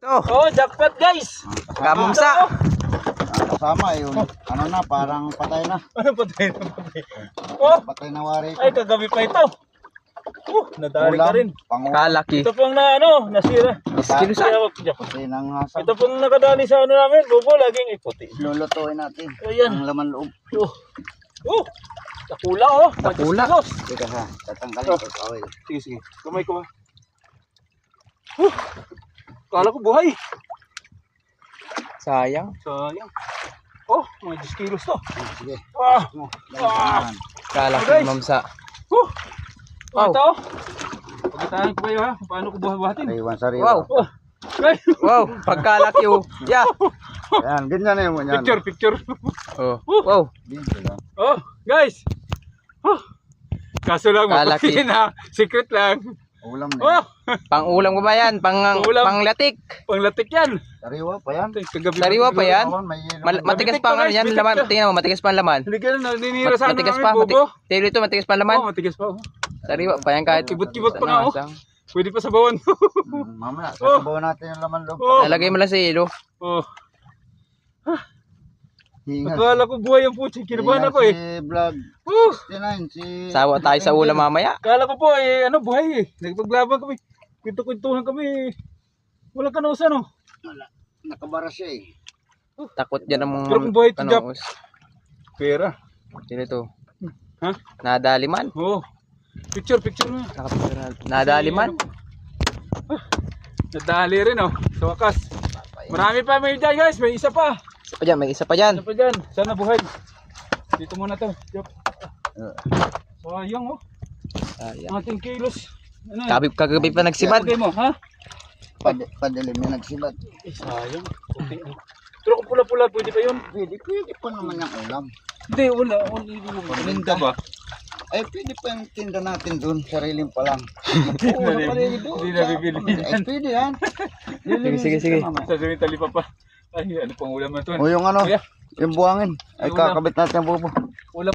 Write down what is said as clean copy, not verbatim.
Oh, jackpot guys. Kamumsa. Kasama yung ano na, parang patay na. Ano patay na patay? Oh, Patay na wari ko. ay kagabi pa ito. Nadali ka rin. Kalaki. Ito pong na ano, nasira. Kilos ah. Patay ng hasang. Ito pong nakadali sa ano namin, bubo laging iputi. Lulutuin natin. Ayan. Ang laman loob. Oh. Nakula oh. Nakula. Teka ha, tatanggalin ko sa oil. Sige, sige. Kamay ko ba? Kala ko buhay. Sayang. Sayang. Oh, mga 10 kilos to. Sige. Ah. Ah. Kalaki Guys. mamsa. Wow. Ito. Pagkitahan ko kayo ha, kung paano ko buhatin. Aywan sariwa. Wow. Oh. Guys. Wow, pagkalaki oh. Yeah. Yan, ganyan na yun. Yan. Picture. Oh. Wow. Dito lang. Oh, guys. Oh. Kaso lang, Kalaki. mapasin ha. Secret lang. Ulam na. Oh, Pang-ulam ko ba yan? Ulam. Panglatik. panglatik yan. Sariwa pa yan. Kagabi Sariwa pa yan? Awan, may yelo. Matigas Mabitik pa ang pa, ano yan, guys, laman. bitik ka. Tingnan mo, matigas pa ang laman. Hindi ka na, naninira sa ano Matigas namin, pa, bobo. Tilo ito, matigas pa ang laman. Oh, matigas pa. Oh. Sariwa pa yan kahit. Kibot-kibot pa nga, oh. Nasang. Pwede pa sa bawan. Mamaya, Oh. sasabawan natin yung laman loob. Oh. Lalagay mo lang sa ilo. Oh. Hingat. Akala ko buhay ang puti. Kinabahan ako eh. Si Vlog 69, si... Sawa tayo sa ulam mamaya. Akala ko po eh, ano, buhay eh. Nagpaglaban kami. Kwento-kwentuhan kami. Walang kanusa no. Nakabara siya eh. Takot dyan ang Pero kung buhay ito, Jap. kanuos. Pera. Sino ito? Ha? Nadali man. Oo. Picture na. Nadali man. Nadali rin oh. Sa wakas. Marami pa may dyan guys. May isa pa. Isa pa dyan, may isa pa dyan. Isa pa dyan. Sana buhay. Dito muna to. Jap. Sayang oh. Ayan. Ating kilos. Ano Kagabi pa nagsibad. Lagay mo ha? Padilim na nagsibat. Eh sayang. Puti oh. Pero kung pula-pula pwede pa yun. Pwede pa naman yung ulam. Hindi, wala. Paninda ba? Ay, pwede pa yung tinda natin dun. Sariling pa lang. Hindi na bibili Ay, yan. pwede yan. Sige. Sasabihin talipa pa. Ay, ano pang ulam na to? O yung ano, Kuya, yung buhangin. Ay, Yung ulam. kakabit natin ang bubo. ulam.